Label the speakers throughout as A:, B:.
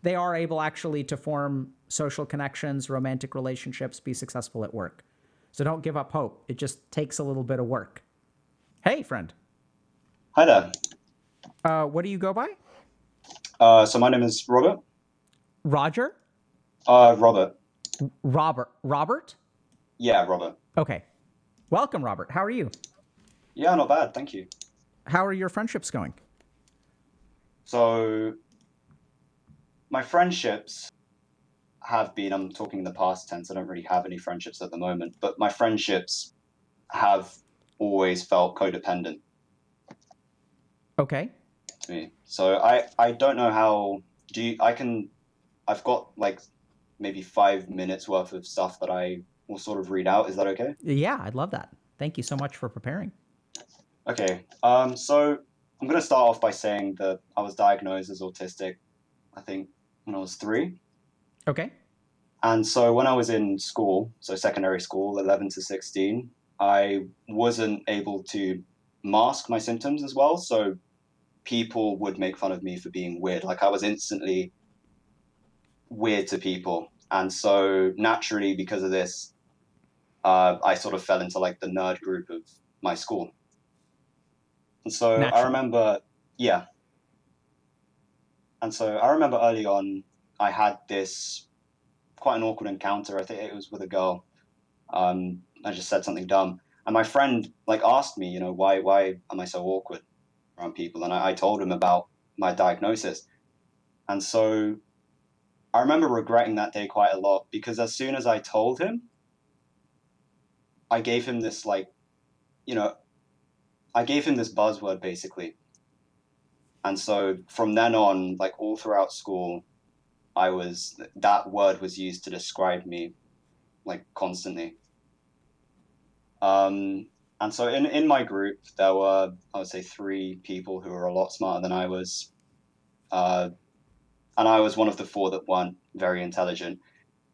A: they are able actually to form social connections, romantic relationships, be successful at work. So don't give up hope. It just takes a little bit of work. Hey, friend.
B: Hi there.
A: What do you go by?
B: So my name is Robert.
A: Roger?
B: Robert.
A: Robert. Robert?
B: Yeah, Robert.
A: Okay. Welcome, Robert. How are you?
B: Yeah, not bad, thank you.
A: How are your friendships going?
B: So my friendships have been, I'm talking in the past tense, I don't really have any friendships at the moment, but my friendships have always felt codependent
A: Okay.
B: to me. So I don't know how do you, I've got like maybe 5 minutes worth of stuff that I will sort of read out. Is that okay?
A: Yeah, I'd love that. Thank you so much for preparing.
B: Okay. So I'm gonna start off by saying that I was diagnosed as autistic, I think when I was 3.
A: Okay.
B: And so when I was in school, so secondary school, 11 to 16, I wasn't able to mask my symptoms as well. So people would make fun of me for being weird. Like I was instantly weird to people. And so naturally, because of this, I sort of fell into like the nerd group of my school. And so I
A: Naturally.
B: remember, yeah. And so I remember early on, I had this quite an awkward encounter. I think it was with a girl. I just said something dumb, and my friend like asked me, why am I so awkward around people? And I told him about my diagnosis, and so I remember regretting that day quite a lot because as soon as I told him, I gave him this like, you know, I gave him this buzzword basically, and so from then on, like all throughout school, that word was used to describe me like constantly. Um, and so in my group, there were, I would say, 3 people who were a lot smarter than I was. Uh, and I was one of the 4 that weren't very intelligent.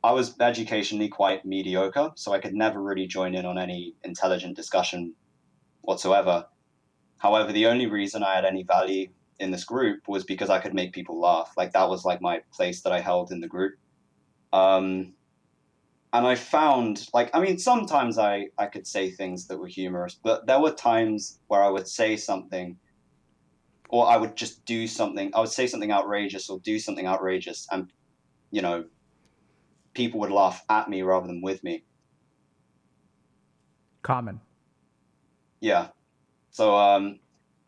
B: I was educationally quite mediocre, so I could never really join in on any intelligent discussion whatsoever. However, the only reason I had any value in this group was because I could make people laugh. Like that was like my place that I held in the group. Um, and I found like I mean sometimes I could say things that were humorous, but there were times where I would say something or I would just do something. I would say something outrageous or do something outrageous, and you know people would laugh at me rather than with me.
A: Common.
B: Yeah. So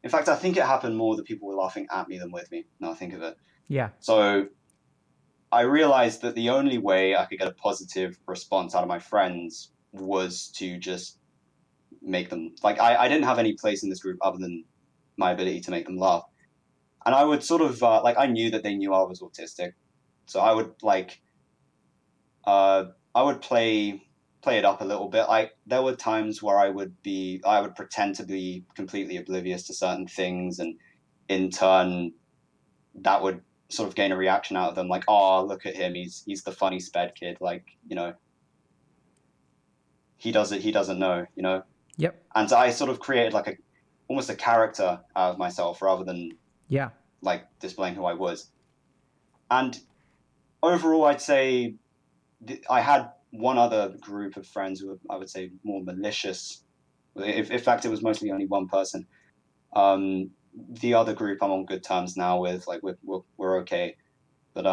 B: in fact, I think it happened more that people were laughing at me than with me. Now I think of it.
A: Yeah.
B: So I realized that the only way I could get a positive response out of my friends was to just make them like I didn't have any place in this group other than my ability to make them laugh. And I would sort of like I knew that they knew I was autistic, so I would play it up a little bit. Like there were times where I would pretend to be completely oblivious to certain things, and in turn that would sort of gain a reaction out of them, like, oh, look at him, he's the funny sped kid, like he doesn't know,
A: Yep.
B: and so I sort of created like a almost a character out of myself rather than
A: Yeah.
B: like displaying who I was. And overall, I'd say I had one other group of friends who were, I would say, more malicious. If, in fact, it was mostly only one person. Um, the other group I'm on good terms now with, like we're okay. But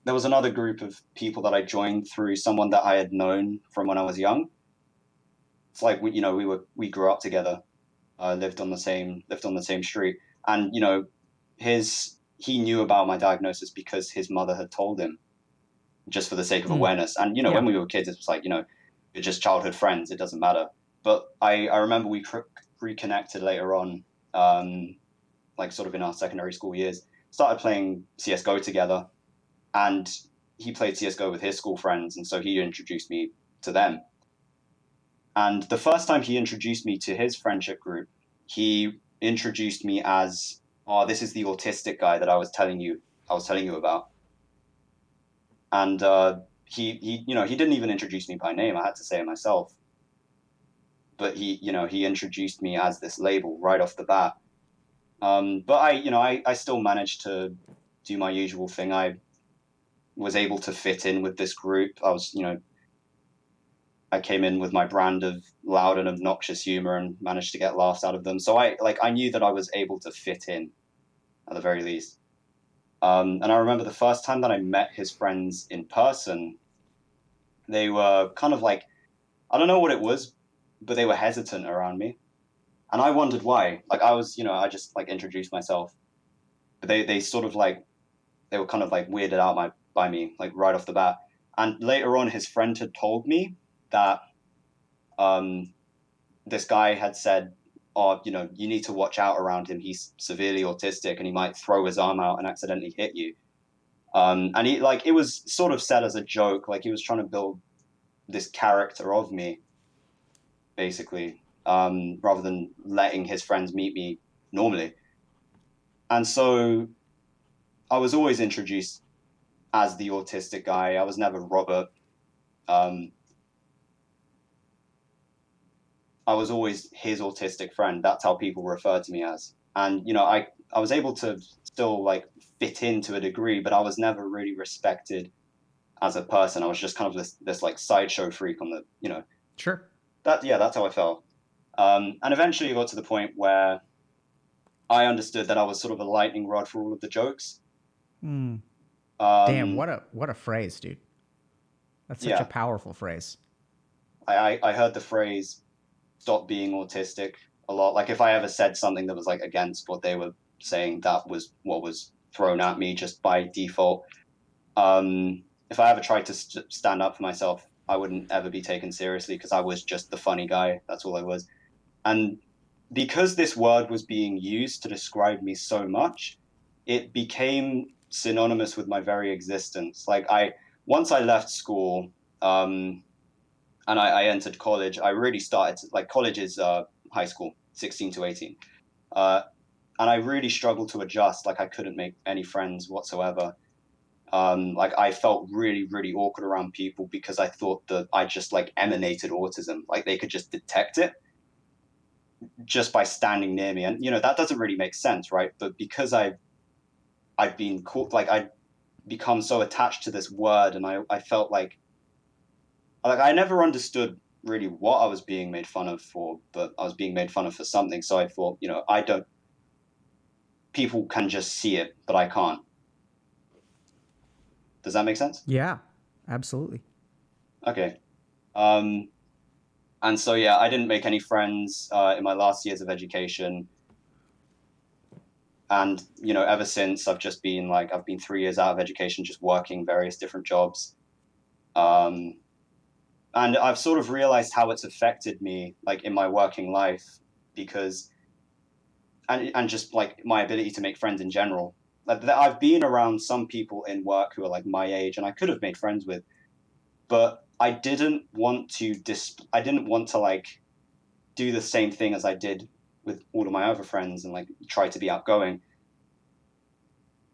B: there was another group of people that I joined through someone that I had known from when I was young. It's like we grew up together, lived on the same street, and his he knew about my diagnosis because his mother had told him just for the sake of
A: Mm.
B: awareness. And
A: Yeah.
B: when we were kids, it was like you're just childhood friends. It doesn't matter. But I remember we reconnected later on, like sort of in our secondary school years. Started playing CS:GO together, and he played CS:GO with his school friends, and so he introduced me to them. And the first time he introduced me to his friendship group, he introduced me as, "Oh, this is the autistic guy that I was telling you about." And he didn't even introduce me by name. I had to say it myself. But he introduced me as this label right off the bat. But I still managed to do my usual thing. I was able to fit in with this group. I came in with my brand of loud and obnoxious humor and managed to get laughs out of them. So I knew that I was able to fit in at the very least. And I remember the first time that I met his friends in person, they were kind of like, I don't know what it was, but they were hesitant around me. And I wondered why. Like I just like introduced myself, but they sort of like, they were kind of like weirded out by me, like right off the bat. And later on, his friend had told me that um, this guy had said, "Oh, you need to watch out around him. He's severely autistic, and he might throw his arm out and accidentally hit you." And he like it was sort of said as a joke, like he was trying to build this character of me, basically, rather than letting his friends meet me normally. And so I was always introduced as the autistic guy. I was never Robert. Um, I was always his autistic friend. That's how people referred to me as. And I was able to still like fit in to a degree, but I was never really respected as a person. I was just kind of this like sideshow freak on the.
A: Sure.
B: That's how I felt. And eventually it got to the point where I understood that I was sort of a lightning rod for all of the jokes.
A: Mm. Damn,
B: Um,
A: what a phrase, dude. That's such a
B: yeah,
A: powerful phrase.
B: I heard the phrase "stop being autistic" a lot. Like if I ever said something that was like against what they were saying, that was what was thrown at me just by default. If I ever tried to stand up for myself, I wouldn't ever be taken seriously because I was just the funny guy. That's all I was. And because this word was being used to describe me so much, it became synonymous with my very existence. Like once I left school, and I entered college, I really started like college is high school, 16 to 18. Uh, and I really struggled to adjust. Like I couldn't make any friends whatsoever. Like I felt really, really awkward around people because I thought that I just like emanated autism. Like they could just detect it just by standing near me. And that doesn't really make sense, right? But because I've been caught, like I'd become so attached to this word, and I felt like I never understood really what I was being made fun of for, but I was being made fun of for something. So I thought, I don't. People can just see it, but I can't. Does that make sense?
A: Yeah, absolutely.
B: Okay. And so yeah, I didn't make any friends in my last years of education, and ever since I've been 3 years out of education, just working various different jobs. Um, and I've sort of realized how it's affected me, like in my working life, because and just like my ability to make friends in general. Like I've been around some people in work who are like my age, and I could have made friends with, but I didn't want to like do the same thing as I did with all of my other friends and like try to be outgoing.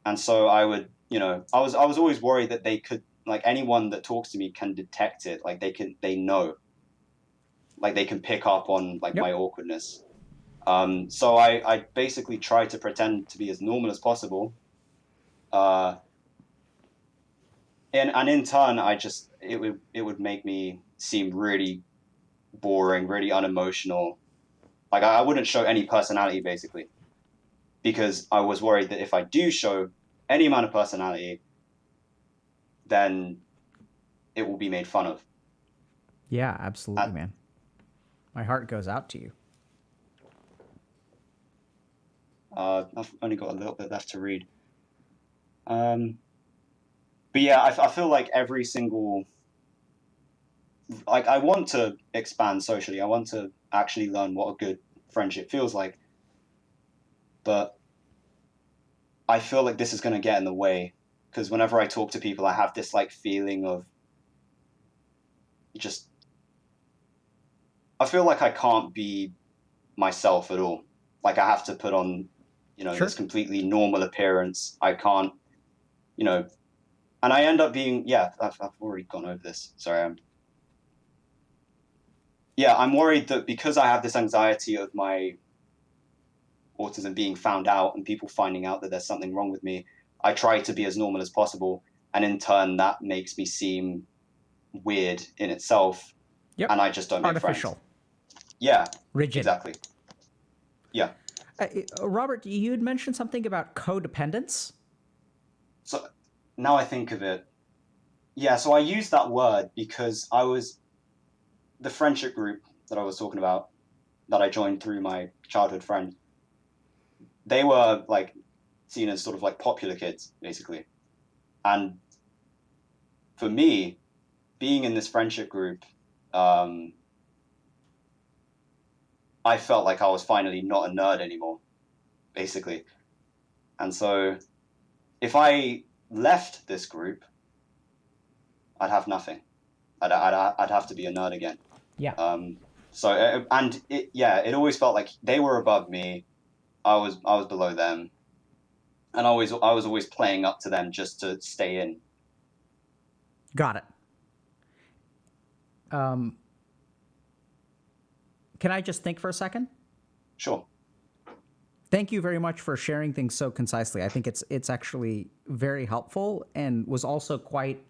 B: And so I would, I was always worried that they could like anyone that talks to me can detect it, like they know, like they can pick up on like my
A: Yep.
B: awkwardness. So I basically try to pretend to be as normal as possible. Uh, and in turn, it would make me seem really boring, really unemotional. Like I wouldn't show any personality basically because I was worried that if I do show any amount of personality, then it will be made fun of.
A: Yeah, absolutely,
B: Uh,
A: man. My heart goes out to you.
B: I've only got a little bit left to read. Um, but yeah, I feel like every single like I want to expand socially. I want to actually learn what a good friendship feels like, but I feel like this is going to get in the way because whenever I talk to people, I have this like feeling of just I feel like I can't be myself at all. Like I have to put on, this
A: Sure.
B: completely normal appearance. I can't, you know, and I end up being, yeah, I've already gone over this. Sorry. Yeah, I'm worried that because I have this anxiety of my autism being found out and people finding out that there's something wrong with me, I try to be as normal as possible, and in turn that makes me seem weird in itself,
A: Yep.
B: and I just don't make friends.
A: Artificial.
B: Yeah,
A: Rigid.
B: exactly. Yeah.
A: Robert, you had mentioned something about codependence.
B: So now I think of it, yeah, so I use that word because the friendship group that I was talking about, that I joined through my childhood friend, they were like seen as sort of like popular kids, basically. And for me, being in this friendship group, I felt like I was finally not a nerd anymore, basically. And so if I left this group, I'd have nothing. I'd have to be a nerd again.
A: Yeah.
B: It always felt like they were above me. I was below them, and I was always playing up to them just to stay in.
A: Got it. Can I just think for a second?
B: Sure.
A: Thank you very much for sharing things so concisely. I think it's actually very helpful and was also quite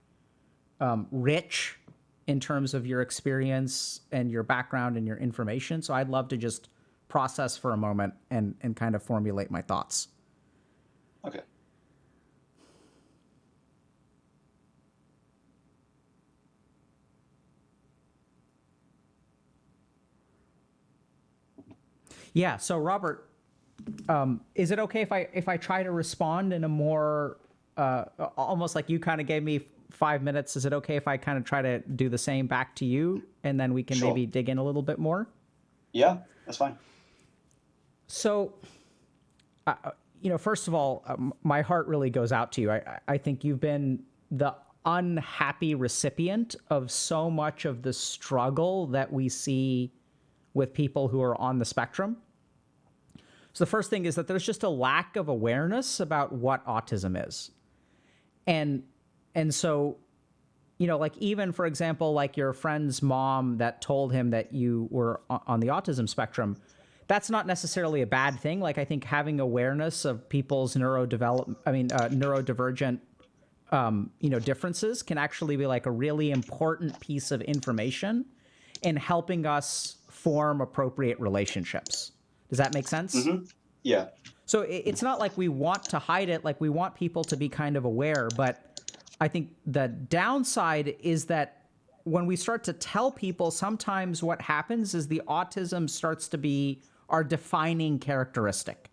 A: rich in terms of your experience and your background and your information. So I'd love to just process for a moment and kind of formulate my thoughts.
B: Okay.
A: Yeah. So Robert, is it okay if I try to respond in a more almost like you kind of gave me 5 minutes? Is it okay if I kind of try to do the same back to you, and then we can
B: Sure.
A: maybe dig in a little bit more?
B: Yeah, that's fine.
A: So, first of all, my heart really goes out to you. I think you've been the unhappy recipient of so much of the struggle that we see with people who are on the spectrum. So the first thing is that there's just a lack of awareness about what autism is. And so, like even, for example, like your friend's mom that told him that you were on the autism spectrum, that's not necessarily a bad thing. Like, I think having awareness of people's neurodivergent, differences can actually be like a really important piece of information in helping us form appropriate relationships. Does that make sense?
B: Mm-hmm. Yeah.
A: So it's not like we want to hide it. Like, we want people to be kind of aware, but I think the downside is that when we start to tell people, sometimes what happens is the autism starts to be our defining characteristic.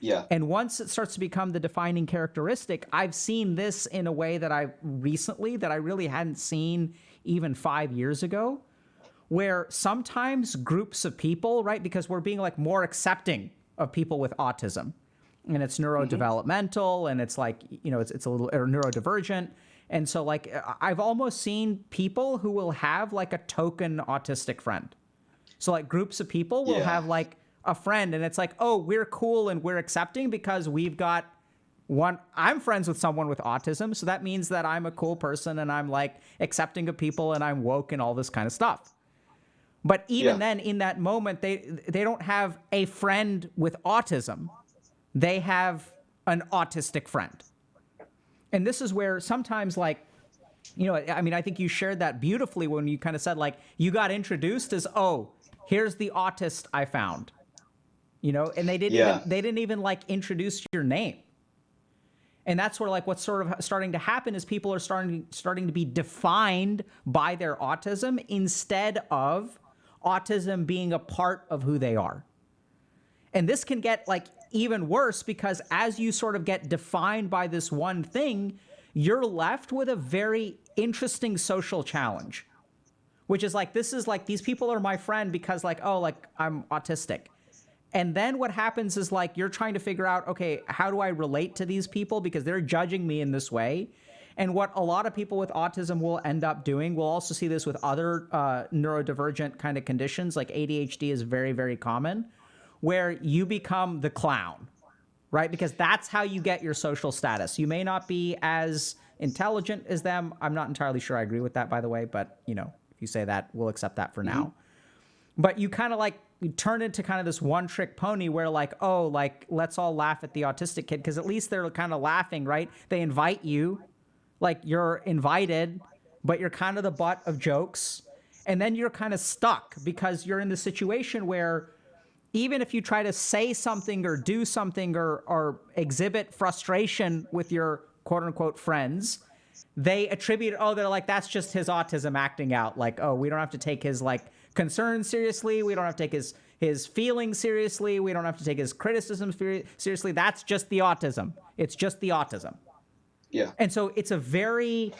B: Yeah.
A: And once it starts to become the defining characteristic, I've seen this in a way that I really hadn't seen even 5 years ago, where sometimes groups of people, right, because we're being like more accepting of people with autism, and it's neurodevelopmental, and it's like, it's a little neurodivergent. And so like, I've almost seen people who will have like a token autistic friend. So like groups of people will have like a friend, and it's like, oh, we're cool and we're accepting because we've got one. I'm friends with someone with autism, so that means that I'm a cool person and I'm like accepting of people and I'm woke and all this kind of stuff. But even then, in that moment, they don't have a friend with autism. They have an autistic friend. And this is where sometimes, like, I think you shared that beautifully when you kind of said, like, you got introduced as, oh, here's the autist I found. And they didn't even like introduce your name. And that's where, like, what's sort of starting to happen is people are starting to be defined by their autism instead of autism being a part of who they are. And this can get like even worse, because as you sort of get defined by this one thing, you're left with a very interesting social challenge, which is like, this is like, these people are my friend because like, oh, like I'm autistic. And then what happens is like, you're trying to figure out, okay, how do I relate to these people because they're judging me in this way? And what a lot of people with autism will end up doing, we'll also see this with other neurodivergent kind of conditions, like ADHD is very, very common, where you become the clown, right? Because that's how you get your social status. You may not be as intelligent as them. I'm not entirely sure I agree with that, by the way, but if you say that, we'll accept that for now. But you kind of like you turn into kind of this one trick pony where like, oh, like let's all laugh at the autistic kid because at least they're kind of laughing, right? They invite you, like you're invited, but you're kind of the butt of jokes. And then you're kind of stuck because you're in the situation where even if you try to say something or do something or exhibit frustration with your quote unquote friends, they attribute, oh, they're like, that's just his autism acting out. Like, oh, we don't have to take his like concerns seriously. We don't have to take his feelings seriously. We don't have to take his criticisms seriously. That's just the autism. It's just the autism.
B: Yeah.
A: And so it's a very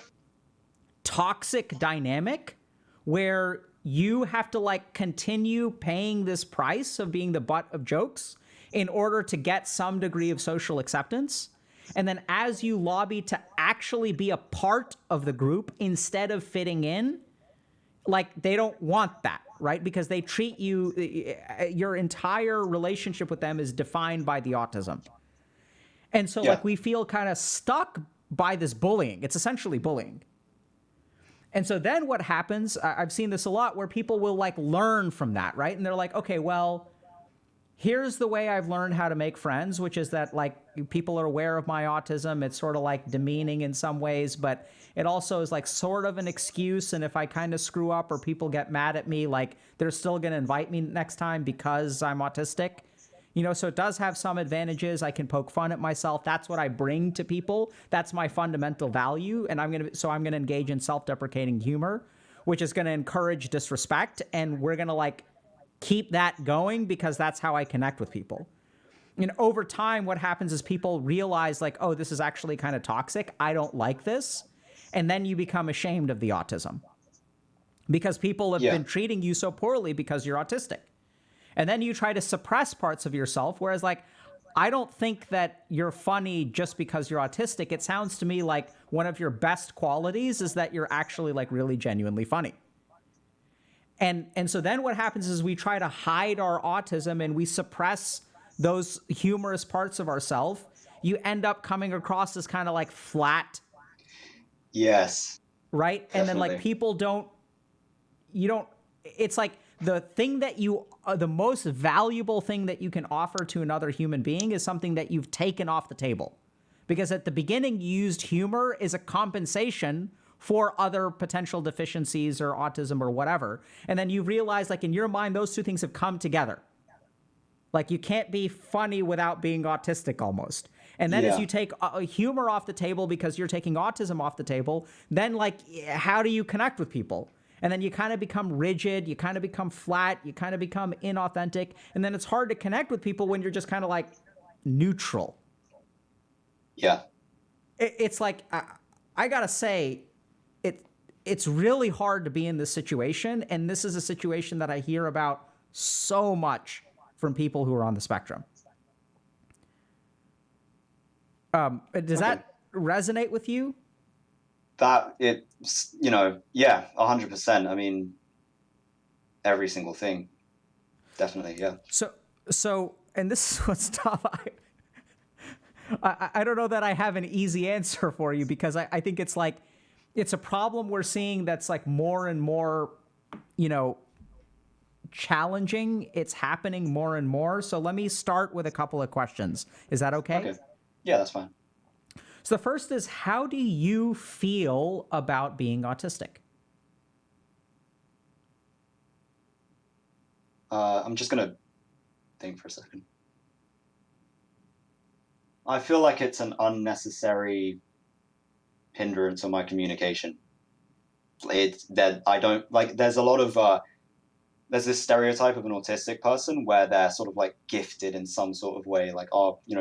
A: toxic dynamic where you have to like continue paying this price of being the butt of jokes in order to get some degree of social acceptance. And then as you lobby to actually be a part of the group instead of fitting in, like they don't want that, right? Because they treat you, your entire relationship with them is defined by the autism. And so like we feel kind of stuck by this bullying. It's essentially bullying. And so then what happens, I've seen this a lot where people will like learn from that, right? And they're like, okay, well, here's the way I've learned how to make friends, which is that like people are aware of my autism. It's sort of like demeaning in some ways, but it also is like sort of an excuse. And if I kind of screw up or people get mad at me, like they're still going to invite me next time because I'm autistic. You know, so it does have some advantages. I can poke fun at myself. That's what I bring to people. That's my fundamental value. And I'm going to engage in self-deprecating humor, which is going to encourage disrespect. And we're going to like keep that going because that's how I connect with people. And over time, what happens is people realize like, oh, this is actually kind of toxic. I don't like this. And then you become ashamed of the autism because people have been treating you so poorly because you're autistic. And then you try to suppress parts of yourself. Whereas like, I don't think that you're funny just because you're autistic. It sounds to me like one of your best qualities is that you're actually like really genuinely funny. And so then what happens is we try to hide our autism and we suppress those humorous parts of ourselves. You end up coming across as kind of like flat.
B: Yes.
A: Right?
B: Definitely.
A: And then like people it's like the thing that the most valuable thing that you can offer to another human being is something that you've taken off the table. Because at the beginning, you used humor as a compensation for other potential deficiencies or autism or whatever. And then you realize like in your mind, those two things have come together. Like you can't be funny without being autistic almost. And then as you take humor off the table because you're taking autism off the table, then like, how do you connect with people? And then you kind of become rigid, you kind of become flat, you kind of become inauthentic. And then it's hard to connect with people when you're just kind of like neutral.
B: Yeah.
A: It's like, I gotta say, it's really hard to be in this situation. And this is a situation that I hear about so much from people who are on the spectrum. Does that resonate with you?
B: That it's, 100%. I mean, every single thing. Definitely. Yeah.
A: So, and this is what's tough. I don't know that I have an easy answer for you because I think it's like, it's a problem we're seeing that's like more and more, challenging. It's happening more and more. So let me start with a couple of questions. Is that okay?
B: Okay. Yeah, that's fine.
A: So the first is, how do you feel about being autistic?
B: I'm just going to think for a second. I feel like it's an unnecessary hindrance on my communication. It's that I don't like, there's a lot of, there's this stereotype of an autistic person where they're sort of like gifted in some sort of way, like,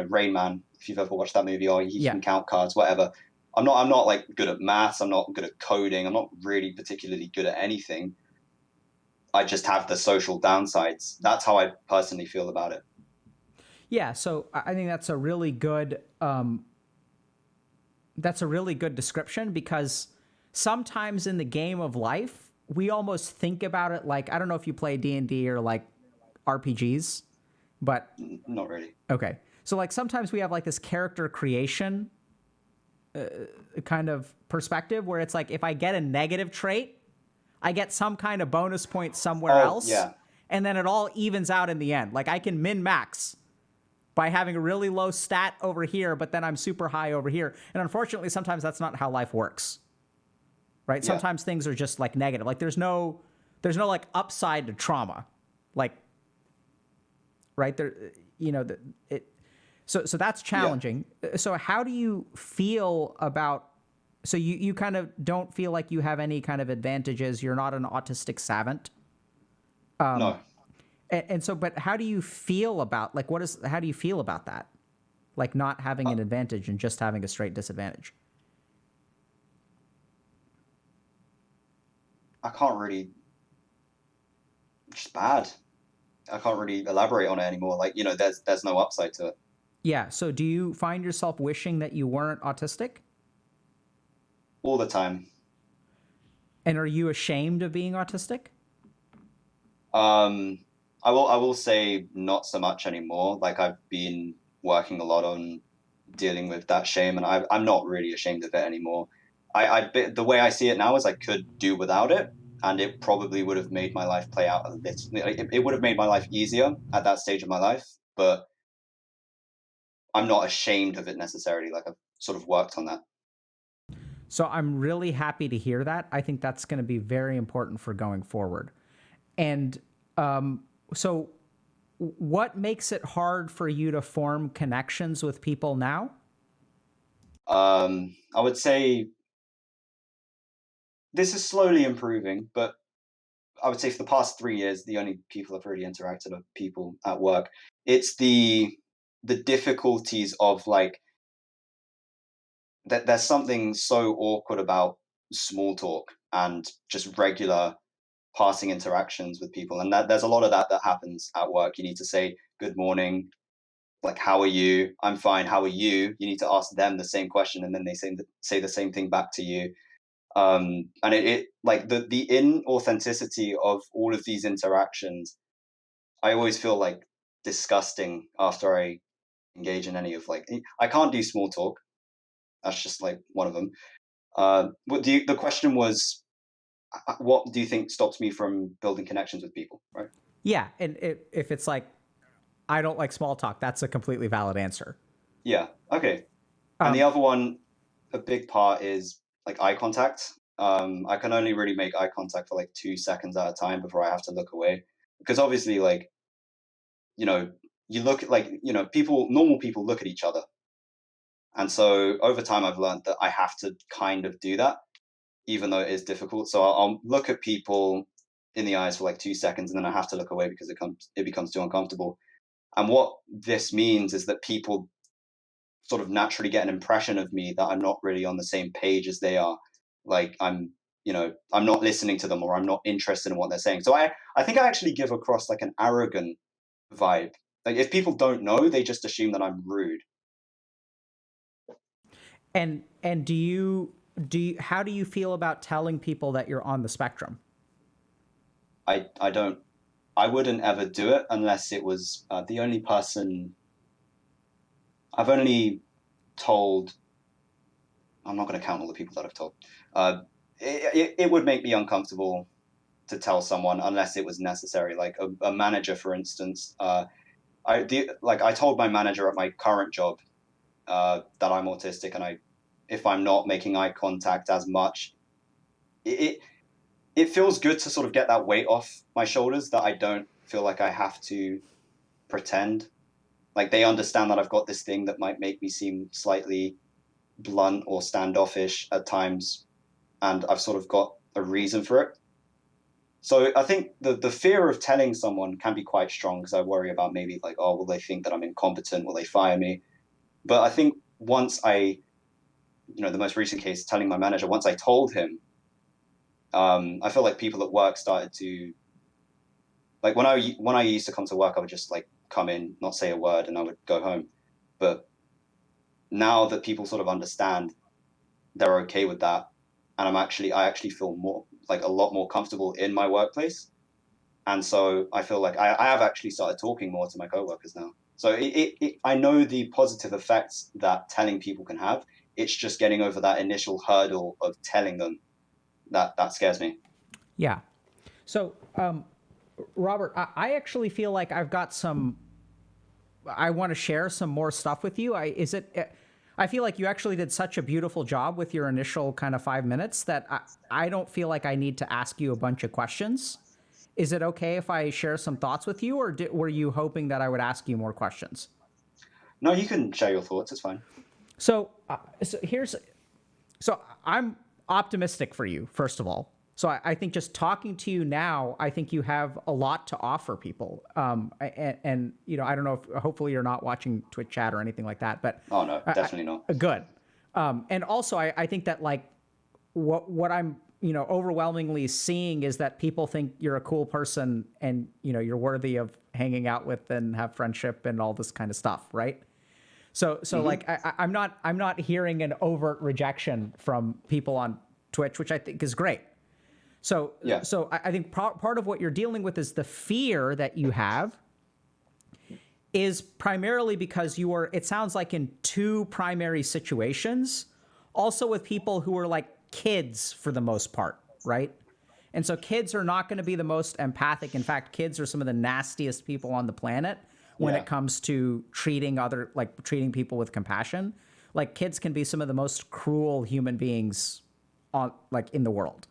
B: Rain Man, if you've ever watched that movie, or he can count cards, whatever. I'm not like good at maths. I'm not good at coding. I'm not really particularly good at anything. I just have the social downsides. That's how I personally feel about it.
A: Yeah. So I think that's a really good description because sometimes in the game of life, we almost think about it like, I don't know if you play D&D or like RPGs, but
B: not really.
A: Okay. So like sometimes we have like this character creation kind of perspective where it's like, if I get a negative trait, I get some kind of bonus point somewhere else.
B: Yeah.
A: and then it all evens out in the end. Like I can min max by having a really low stat over here, but then I'm super high over here. And unfortunately, sometimes that's not how life works, right?
B: Yeah.
A: Sometimes things are just like negative. Like there's no like upside to trauma, like, right there, you know, so that's challenging. Yeah. So how do you feel about, so you kind of don't feel like you have any kind of advantages. You're not an autistic savant.
B: No.
A: And so, but how do you feel about, like, how do you feel about that? Like not having an advantage and just having a straight disadvantage?
B: I can't really, just bad. I can't really elaborate on it anymore. Like, you know, there's no upside to it.
A: Yeah. So do you find yourself wishing that you weren't autistic?
B: All the time.
A: And are you ashamed of being autistic?
B: I will say not so much anymore. Like I've been working a lot on dealing with that shame, and I'm not really ashamed of it anymore. The way I see it now is I could do without it, and it probably would have made my life play out a little. It would have made my life easier at that stage of my life, but I'm not ashamed of it necessarily. Like I've sort of worked on that.
A: So I'm really happy to hear that. I think that's going to be very important for going forward. And so what makes it hard for you to form connections with people now?
B: I would say this is slowly improving, but I would say for the past 3 years, the only people I've really interacted are people at work. It's the difficulties of like that. There's something so awkward about small talk and just regular passing interactions with people, and that there's a lot of that happens at work. You need to say good morning, like how are you? I'm fine. How are you? You need to ask them the same question, and then they say the same thing back to you. And it like the inauthenticity of all of these interactions, I always feel like disgusting after I engage in any of like I can't do small talk. That's just like one of them. The question was, what do you think stops me from building connections with people? Right?
A: Yeah. And if it's like, I don't like small talk, that's a completely valid answer.
B: Yeah. Okay. And the other one, a big part is like eye contact. I can only really make eye contact for like 2 seconds at a time before I have to look away. Because obviously, like, you know, you look at like, you know, normal people look at each other. And so over time, I've learned that I have to kind of do that, even though it is difficult. So I'll look at people in the eyes for like 2 seconds and then I have to look away because it becomes too uncomfortable. And what this means is that people sort of naturally get an impression of me that I'm not really on the same page as they are. Like I'm, you know, I'm not listening to them or I'm not interested in what they're saying. So I think I actually give across like an arrogant vibe. Like if people don't know, they just assume that I'm rude.
A: And how do you feel about telling people that you're on the spectrum?
B: I wouldn't ever do it unless it was the only person I've only told. I'm not going to count all the people that I've told. It would make me uncomfortable to tell someone unless it was necessary. Like a manager, for instance. I told my manager at my current job that I'm autistic, and if I'm not making eye contact as much, it feels good to sort of get that weight off my shoulders that I don't feel like I have to pretend. Like they understand that I've got this thing that might make me seem slightly blunt or standoffish at times, and I've sort of got a reason for it. So I think the fear of telling someone can be quite strong because I worry about maybe like, oh, will they think that I'm incompetent? Will they fire me? But I think the most recent case, telling my manager, once I told him, I feel like people at work started to, like when I used to come to work, I would just like come in, not say a word, and I would go home. But now that people sort of understand, they're okay with that, and I actually feel more like a lot more comfortable in my workplace, and so I feel like I have actually started talking more to my coworkers now. So I know the positive effects that telling people can have. It's just getting over that initial hurdle of telling them that scares me.
A: Yeah. So Robert, I actually feel like I've got some. I want to share some more stuff with you. I feel like you actually did such a beautiful job with your initial kind of 5 minutes that I don't feel like I need to ask you a bunch of questions. Is it okay if I share some thoughts with you, or were you hoping that I would ask you more questions?
B: No, you can share your thoughts. It's fine.
A: So I'm optimistic for you, first of all. So I think just talking to you now, I think you have a lot to offer people. And I don't know if hopefully you're not watching Twitch chat or anything like that, but
B: Oh no, definitely not.
A: good. And also I think that like what I'm, overwhelmingly seeing is that people think you're a cool person and, you're worthy of hanging out with and have friendship and all this kind of stuff. Right. So like I'm not hearing an overt rejection from people on Twitch, which I think is great. So
B: Yeah.
A: so I think part of what you're dealing with is the fear that you have is primarily because you are, it sounds like, in two primary situations, also with people who are like kids for the most part, right? And so kids are not going to be the most empathic. In fact, kids are some of the nastiest people on the planet when it comes to treating people with compassion. Like kids can be some of the most cruel human beings in the world.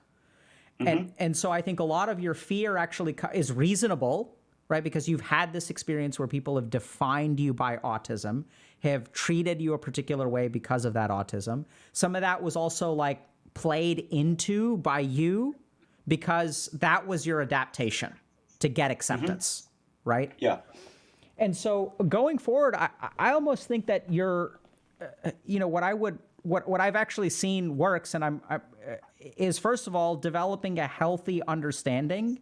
A: And so I think a lot of your fear actually is reasonable, right? Because you've had this experience where people have defined you by autism, have treated you a particular way because of that autism. Some of that was also like played into by you because that was your adaptation to get acceptance, right?
B: Yeah.
A: And so going forward, I almost think that you're, what I've actually seen works, and is first of all developing a healthy understanding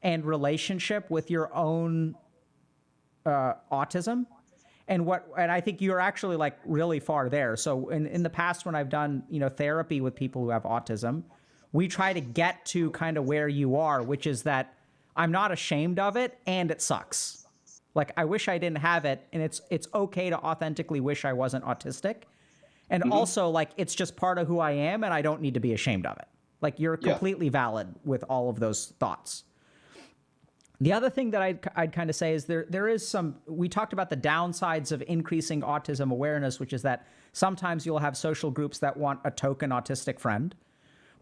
A: and relationship with your own autism, and I think you're actually like really far there. So in the past, when I've done therapy with people who have autism, we try to get to kind of where you are, which is that I'm not ashamed of it and it sucks. Like I wish I didn't have it, and it's okay to authentically wish I wasn't autistic. And also, like, it's just part of who I am, and I don't need to be ashamed of it. Like, you're completely valid with all of those thoughts. The other thing that I'd kind of say is there is some, we talked about the downsides of increasing autism awareness, which is that sometimes you'll have social groups that want a token autistic friend.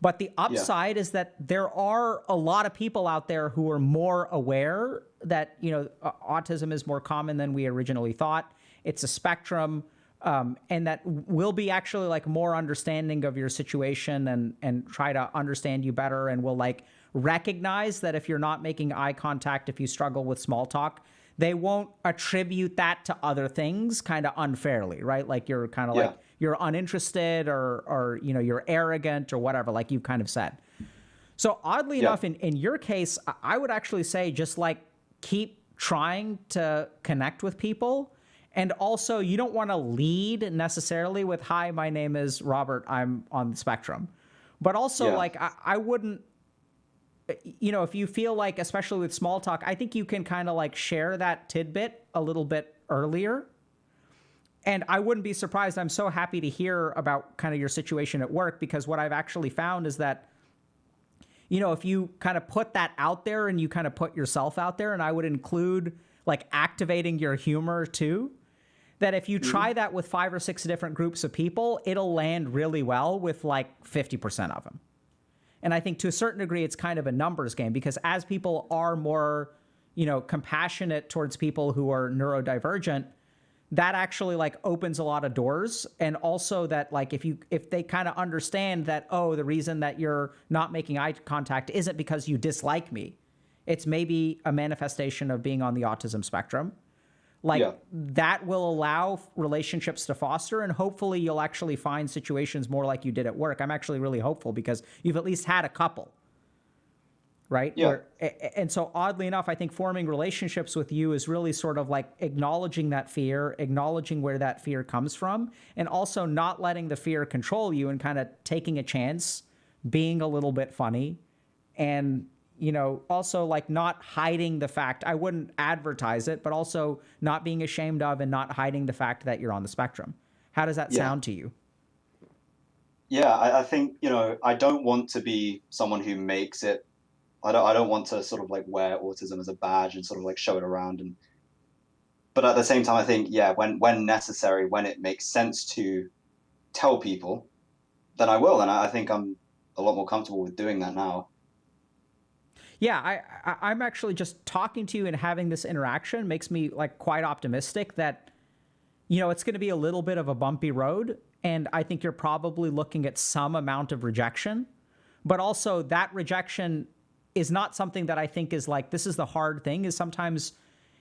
A: But the upside is that there are a lot of people out there who are more aware that, autism is more common than we originally thought. It's a spectrum. And that will be actually like more understanding of your situation and try to understand you better, and will like recognize that if you're not making eye contact, if you struggle with small talk, they won't attribute that to other things kind of unfairly, right? Like you're kind of like you're uninterested or you're arrogant or whatever, like you kind of said. So oddly enough, in your case, I would actually say just like keep trying to connect with people. And also, you don't want to lead necessarily with, hi, my name is Robert, I'm on the spectrum. But also, like, I wouldn't, if you feel like, especially with small talk, I think you can kind of like share that tidbit a little bit earlier. And I wouldn't be surprised. I'm so happy to hear about kind of your situation at work, because what I've actually found is that, if you kind of put that out there and you kind of put yourself out there, and I would include like activating your humor too, that if you try that with 5 or 6 different groups of people, it'll land really well with like 50% of them. And I think to a certain degree, it's kind of a numbers game, because as people are more, compassionate towards people who are neurodivergent, that actually like opens a lot of doors. And also that like if they kind of understand that, oh, the reason that you're not making eye contact isn't because you dislike me, it's maybe a manifestation of being on the autism spectrum. That will allow relationships to foster, and hopefully you'll actually find situations more like you did at work. I'm actually really hopeful because you've at least had a couple, right? And so oddly enough, I think forming relationships with you is really sort of like acknowledging that fear, acknowledging where that fear comes from, and also not letting the fear control you, and kind of taking a chance, being a little bit funny, and also like not hiding the fact, I wouldn't advertise it, but also not being ashamed of and not hiding the fact that you're on the spectrum. How does that sound to you?
B: Yeah, I think, I don't want to be someone who makes it I don't want to sort of like wear autism as a badge and sort of like show it around. But at the same time, I think, yeah, when necessary, when it makes sense to tell people, then I will. And I think I'm a lot more comfortable with doing that now.
A: Yeah, I'm actually just talking to you and having this interaction makes me like quite optimistic that, it's going to be a little bit of a bumpy road. And I think you're probably looking at some amount of rejection, but also that rejection is not something that I think is like, this is the hard thing, is sometimes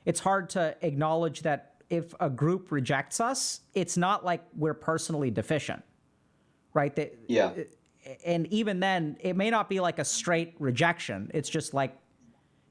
A: it's hard to acknowledge that if a group rejects us, it's not like we're personally deficient, right?
B: Yeah.
A: And even then, it may not be like a straight rejection. It's just like,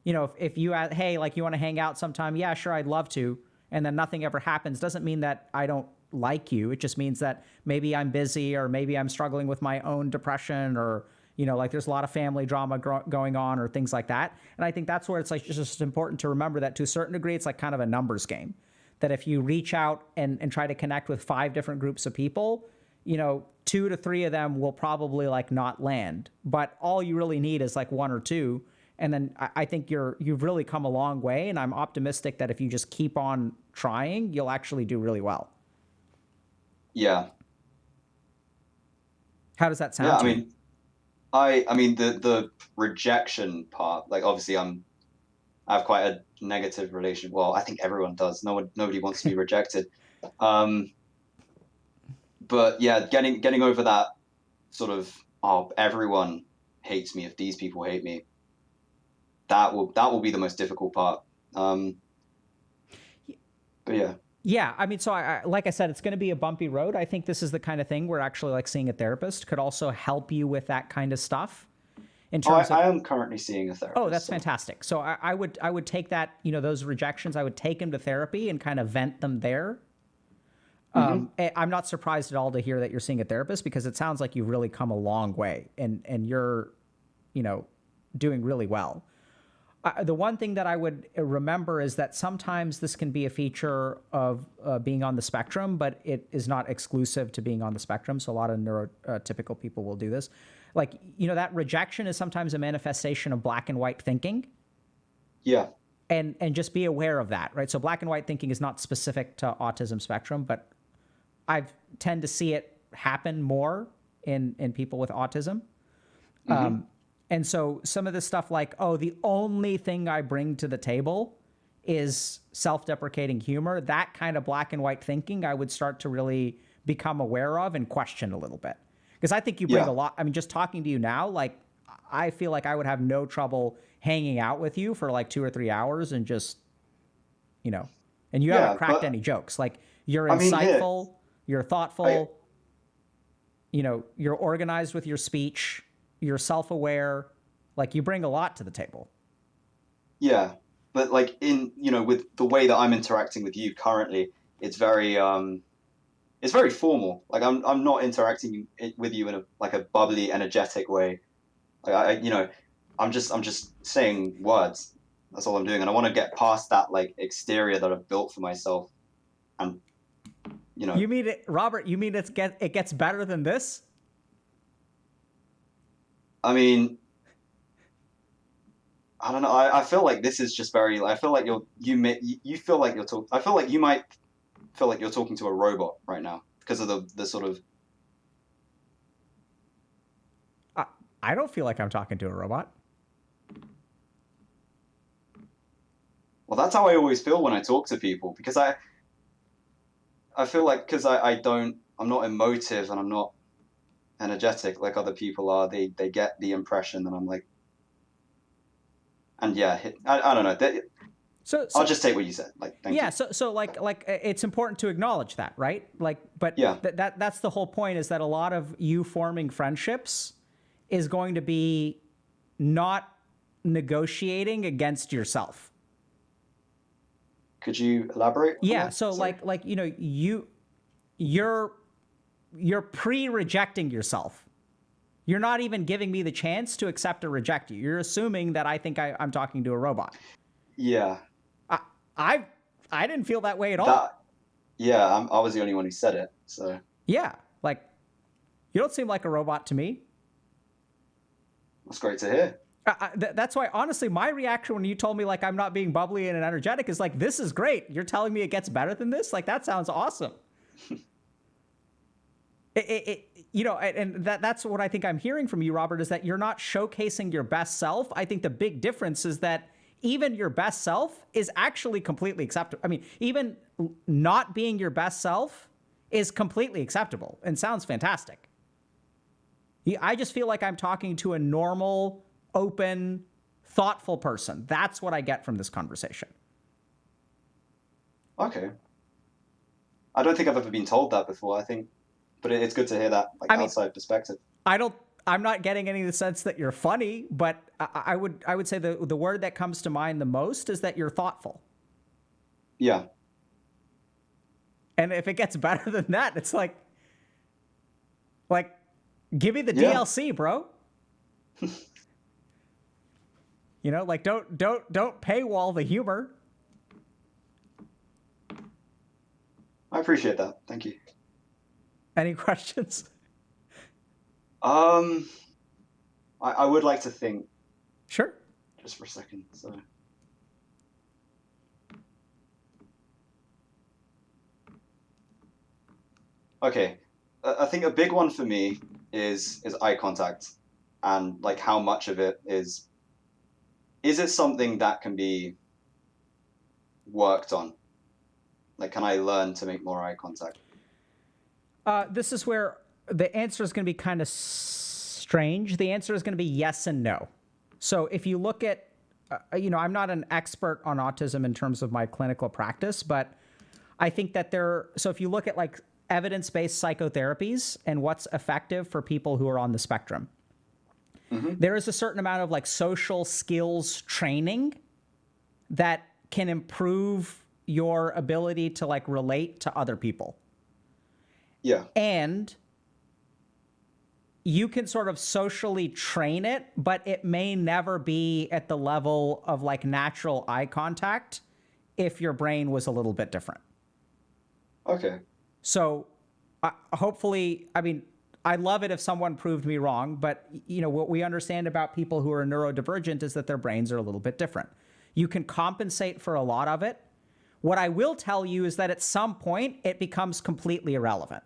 A: if you ask, hey, like you want to hang out sometime? Yeah, sure, I'd love to. And then nothing ever happens. Doesn't mean that I don't like you. It just means that maybe I'm busy, or maybe I'm struggling with my own depression, or, like there's a lot of family drama going on, or things like that. And I think that's where it's like just important to remember that to a certain degree, it's like kind of a numbers game. That if you reach out and try to connect with 5 different groups of people, 2 to 3 of them will probably like not land, but all you really need is like 1 or 2. And then I think you've really come a long way. And I'm optimistic that if you just keep on trying, you'll actually do really well.
B: Yeah.
A: How does that sound to you?
B: I mean the rejection part, like obviously I have quite a negative relation. Well, I think everyone does. Nobody wants to be rejected. But yeah, getting over that sort of, oh, everyone hates me if these people hate me. That will be the most difficult part. But yeah.
A: Yeah, I mean, so I like I said, it's going to be a bumpy road. I think this is the kind of thing where actually like seeing a therapist could also help you with that kind of stuff. In terms
B: I am currently seeing a therapist.
A: Oh, that's fantastic. So I would take that, those rejections, I would take them to therapy and kind of vent them there. I'm not surprised at all to hear that you're seeing a therapist, because it sounds like you've really come a long way and you're, doing really well. The one thing that I would remember is that sometimes this can be a feature of being on the spectrum, but it is not exclusive to being on the spectrum. So a lot of neurotypical people will do this. Like, that rejection is sometimes a manifestation of black and white thinking.
B: Yeah.
A: And just be aware of that, right? So black and white thinking is not specific to autism spectrum, but I tend to see it happen more in people with autism. And so some of this stuff like, oh, the only thing I bring to the table is self-deprecating humor, that kind of black and white thinking I would start to really become aware of and question a little bit. Because I think you bring a lot. I mean, just talking to you now, like, I feel like I would have no trouble hanging out with you for like 2 or 3 hours and just, and you haven't cracked any jokes. Like, you're insightful, you're thoughtful, you're organized with your speech, you're self-aware, like you bring a lot to the table.
B: Yeah. But like with the way that I'm interacting with you currently, it's very formal. Like I'm not interacting with you in a bubbly, energetic way. Like I'm just saying words. That's all I'm doing. And I want to get past that like exterior that I've built for myself. And
A: You mean it, Robert, it gets better than this?
B: I mean, I don't know. I feel like this is just very. I feel like you feel like you're talking. I feel like you might feel like you're talking to a robot right now because of the sort of.
A: I don't feel like I'm talking to a robot.
B: Well, that's how I always feel when I talk to people, because I feel like, because I'm not emotive and I'm not energetic like other people are. They get the impression that I'm like, and yeah, I don't know. So I'll just take what you said. Like, thank you.
A: So like it's important to acknowledge that, right? Like, but
B: yeah,
A: that's the whole point, is that a lot of you forming friendships is going to be not negotiating against yourself.
B: Could you elaborate?
A: Yeah. So like you're pre-rejecting yourself. You're not even giving me the chance to accept or reject you. You're assuming that I think I'm talking to a robot.
B: Yeah.
A: I didn't feel that way at all.
B: I was the only one who said it. So.
A: Yeah, like, you don't seem like a robot to me.
B: That's great to hear.
A: That's why, honestly, my reaction when you told me like I'm not being bubbly and energetic is like, this is great. You're telling me it gets better than this? Like, that sounds awesome. And that's what I think I'm hearing from you, Robert, is that you're not showcasing your best self. I think the big difference is that even your best self is actually completely acceptable. I mean, even not being your best self is completely acceptable and sounds fantastic. I just feel like I'm talking to a normal, open, thoughtful person. That's what I get from this conversation.
B: Okay. I don't think I've ever been told that before. But it's good to hear that outside perspective.
A: I'm not getting any of the sense that you're funny, but I would say the word that comes to mind the most is that you're thoughtful.
B: Yeah.
A: And if it gets better than that, it's like give me the DLC, bro. Like don't paywall the humor.
B: I appreciate that. Thank you.
A: Any questions?
B: I would like to think.
A: Sure.
B: Just for a second. So. Okay. I think a big one for me is eye contact, and like how much of it is it something that can be worked on? Like, can I learn to make more eye contact?
A: This is where the answer is going to be kind of strange. The answer is going to be yes and no. So if you look at, I'm not an expert on autism in terms of my clinical practice, but I think that so if you look at like evidence-based psychotherapies and what's effective for people who are on the spectrum, there is a certain amount of like social skills training that can improve your ability to like relate to other people.
B: Yeah.
A: And you can sort of socially train it, but it may never be at the level of like natural eye contact if your brain was a little bit different.
B: Okay.
A: So hopefully, I mean, I'd love it if someone proved me wrong, but what we understand about people who are neurodivergent is that their brains are a little bit different. You can compensate for a lot of it. What I will tell you is that at some point it becomes completely irrelevant.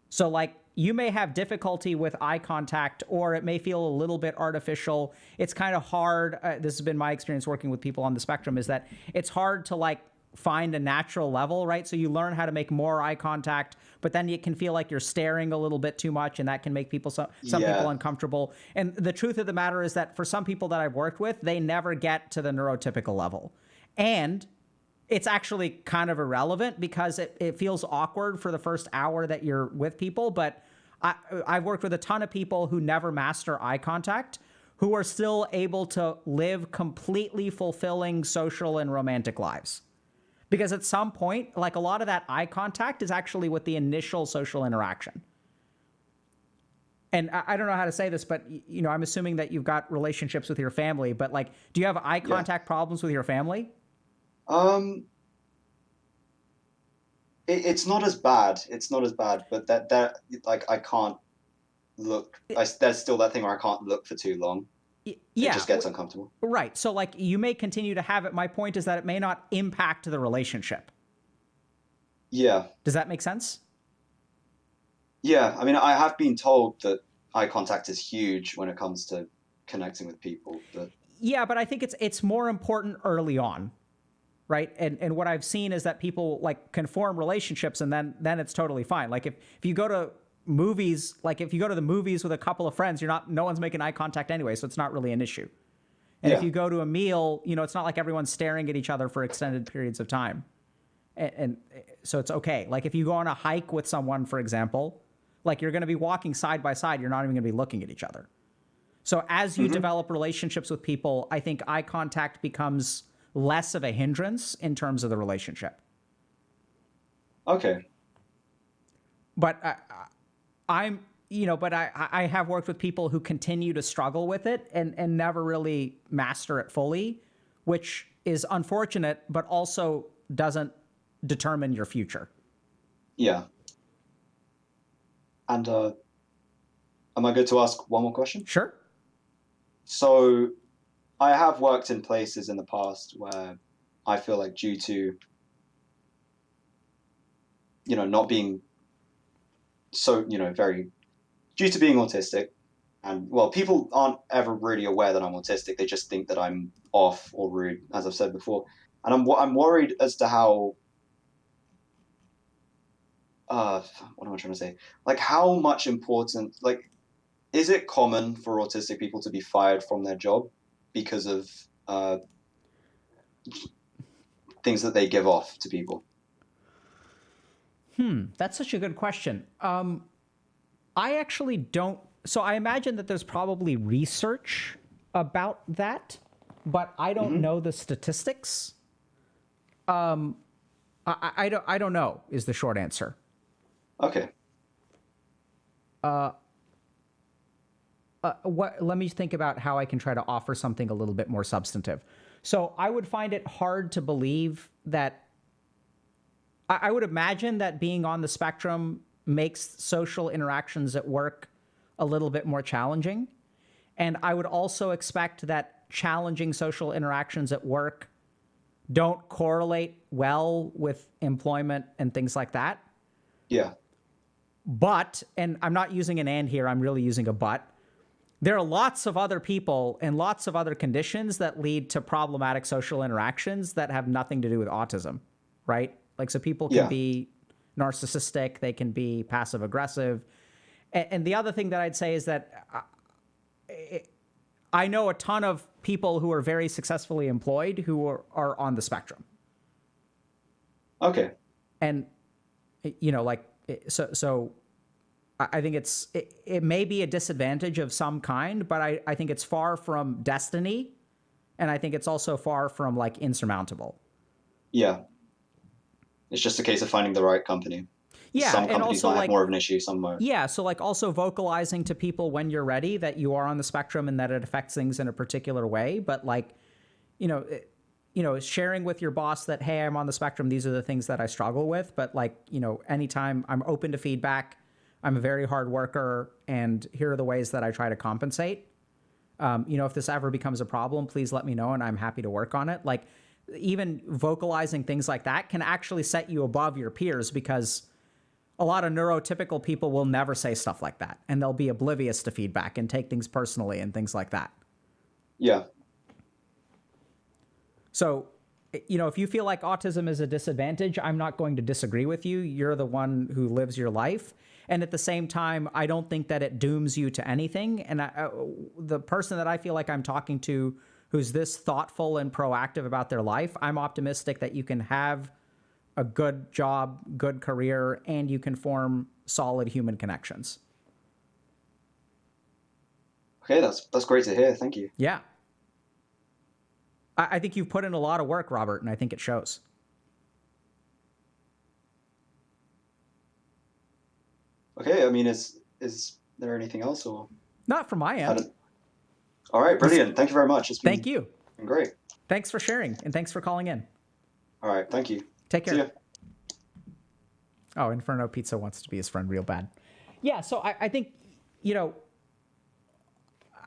A: So like you may have difficulty with eye contact, or it may feel a little bit artificial. It's kind of hard. This has been my experience working with people on the spectrum, is that it's hard to like find a natural level, right? So you learn how to make more eye contact, but then it can feel like you're staring a little bit too much, and that can make people some people uncomfortable. And the truth of the matter is that for some people that I've worked with, they never get to the neurotypical level. And it's actually kind of irrelevant because it feels awkward for the first hour that you're with people. But I've worked with a ton of people who never master eye contact, who are still able to live completely fulfilling social and romantic lives. Because at some point, like a lot of that eye contact is actually with the initial social interaction. And I don't know how to say this, but I'm assuming that you've got relationships with your family, but like, do you have eye contact problems with your family?
B: It's not as bad. It's not as bad, but that like I can't look. There's still that thing where I can't look for too long.
A: Yeah.
B: It just gets uncomfortable.
A: Right. So like you may continue to have it. My point is that it may not impact the relationship.
B: Yeah.
A: Does that make sense?
B: Yeah. I mean, I have been told that eye contact is huge when it comes to connecting with people. But
A: yeah, but I think it's more important early on. Right. And what I've seen is that people like can form relationships and then it's totally fine. Like if you go to movies, like if you go to the movies with a couple of friends, no one's making eye contact anyway. So it's not really an issue. And if you go to a meal, it's not like everyone's staring at each other for extended periods of time. And so it's okay. Like if you go on a hike with someone, for example, like you're going to be walking side by side. You're not even going to be looking at each other. So as you develop relationships with people, I think eye contact becomes less of a hindrance in terms of the relationship.
B: Okay.
A: But I have worked with people who continue to struggle with it and never really master it fully, which is unfortunate, but also doesn't determine your future.
B: Yeah. And am I good to ask one more question?
A: Sure.
B: So I have worked in places in the past where I feel like due to, not being so, very due to being autistic, and well, people aren't ever really aware that I'm autistic. They just think that I'm off or rude, as I've said before. And I'm worried as to how, what am I trying to say? Like how much importance, like, is it common for autistic people to be fired from their job because of things that they give off to people?
A: That's such a good question. I actually don't. So I imagine that there's probably research about that, but I don't know the statistics. I don't know is the short answer.
B: Okay.
A: Let me think about how I can try to offer something a little bit more substantive. So I would find it hard to believe that I would imagine that being on the spectrum makes social interactions at work a little bit more challenging. And I would also expect that challenging social interactions at work don't correlate well with employment and things like that.
B: Yeah.
A: But, and I'm not using an and here, I'm really using a but. There are lots of other people and lots of other conditions that lead to problematic social interactions that have nothing to do with autism, right? Like, so people can be narcissistic, they can be passive aggressive. And the other thing that I'd say is that I know a ton of people who are very successfully employed who are on the spectrum.
B: Okay.
A: And, so I think it may be a disadvantage of some kind, but I think it's far from destiny. And I think it's also far from like insurmountable.
B: Yeah. It's just a case of finding the right company.
A: Yeah.
B: Some
A: and
B: companies
A: also
B: might have
A: like,
B: more of an issue, some won't.
A: yeah. So like also vocalizing to people when you're ready that you are on the spectrum and that it affects things in a particular way. But like, sharing with your boss that, hey, I'm on the spectrum. These are the things that I struggle with. But like, anytime I'm open to feedback, I'm a very hard worker, and here are the ways that I try to compensate. If this ever becomes a problem, please let me know, and I'm happy to work on it. Like, even vocalizing things like that can actually set you above your peers, because a lot of neurotypical people will never say stuff like that, and they'll be oblivious to feedback and take things personally and things like that.
B: Yeah.
A: So, if you feel like autism is a disadvantage, I'm not going to disagree with you. You're the one who lives your life. And at the same time, I don't think that it dooms you to anything. And the person that I feel like I'm talking to who's this thoughtful and proactive about their life, I'm optimistic that you can have a good job, good career, and you can form solid human connections.
B: Okay, that's great to hear. Thank you.
A: Yeah. I think you've put in a lot of work, Robert, and I think it shows.
B: Okay, I mean, is there anything else, or?
A: Not from my end.
B: All right, brilliant. Thank you very much.
A: Thank you.
B: Been great.
A: Thanks for sharing, and thanks for calling in.
B: All right, thank you.
A: Take care.
B: See ya.
A: Oh, Inferno Pizza wants to be his friend real bad. Yeah, so I think,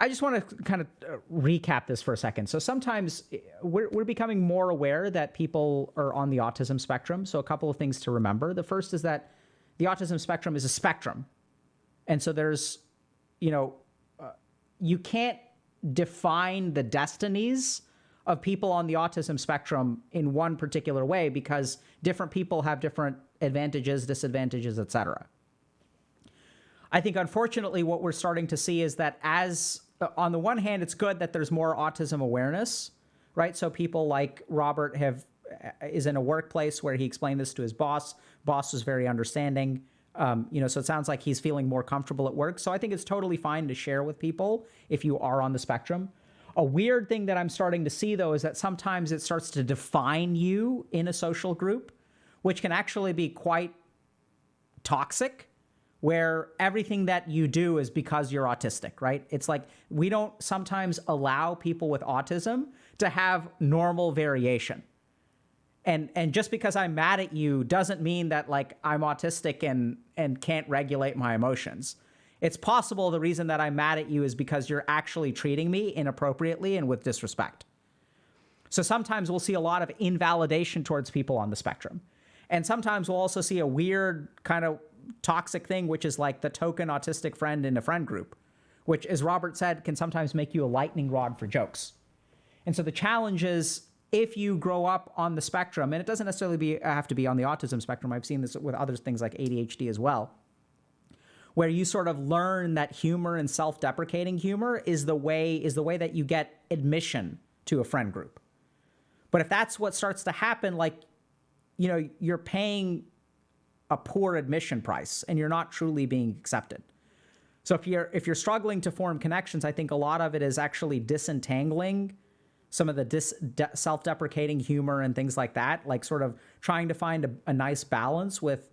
A: I just want to kind of recap this for a second. So sometimes we're becoming more aware that people are on the autism spectrum. So a couple of things to remember. The first is that the autism spectrum is a spectrum. And so there's, you can't define the destinies of people on the autism spectrum in one particular way, because different people have different advantages, disadvantages, etc. I think, unfortunately, what we're starting to see is that on the one hand, it's good that there's more autism awareness, right? So people like Robert is in a workplace where he explained this to his boss. Boss was very understanding. So it sounds like he's feeling more comfortable at work. So I think it's totally fine to share with people if you are on the spectrum. A weird thing that I'm starting to see, though, is that sometimes it starts to define you in a social group, which can actually be quite toxic, where everything that you do is because you're autistic, right? It's like we don't sometimes allow people with autism to have normal variation. And just because I'm mad at you doesn't mean that like I'm autistic and can't regulate my emotions. It's possible the reason that I'm mad at you is because you're actually treating me inappropriately and with disrespect. So sometimes we'll see a lot of invalidation towards people on the spectrum. And sometimes we'll also see a weird kind of toxic thing, which is like the token autistic friend in a friend group, which, as Robert said, can sometimes make you a lightning rod for jokes. And so the challenge is, if you grow up on the spectrum, and it doesn't necessarily have to be on the autism spectrum, I've seen this with other things like ADHD as well, where you sort of learn that humor and self-deprecating humor is the way that you get admission to a friend group. But if that's what starts to happen, like, you know, you're paying a poor admission price and you're not truly being accepted. So if you're struggling to form connections, I think a lot of it is actually disentangling some of the self-deprecating humor and things like that, like sort of trying to find a nice balance with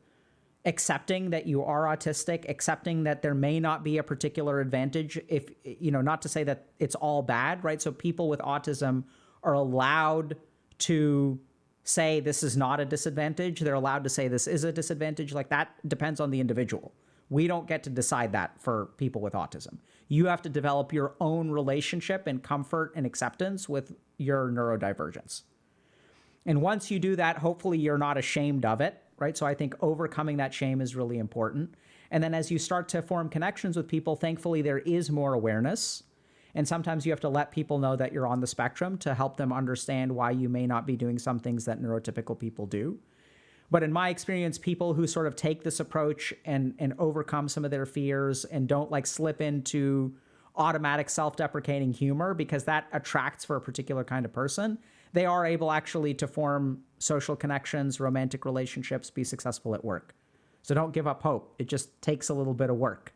A: accepting that you are autistic, accepting that there may not be a particular advantage, if, you know, not to say that it's all bad, right? So people with autism are allowed to say this is not a disadvantage. They're allowed to say this is a disadvantage. Like, that depends on the individual. We don't get to decide that for people with autism. You have to develop your own relationship and comfort and acceptance with your neurodivergence. And once you do that, hopefully you're not ashamed of it, right? So I think overcoming that shame is really important. And then as you start to form connections with people, thankfully there is more awareness. And sometimes you have to let people know that you're on the spectrum to help them understand why you may not be doing some things that neurotypical people do. But in my experience, people who sort of take this approach and overcome some of their fears and don't like slip into automatic self-deprecating humor, because that attracts for a particular kind of person, they are able actually to form social connections, romantic relationships, be successful at work. So don't give up hope. It just takes a little bit of work.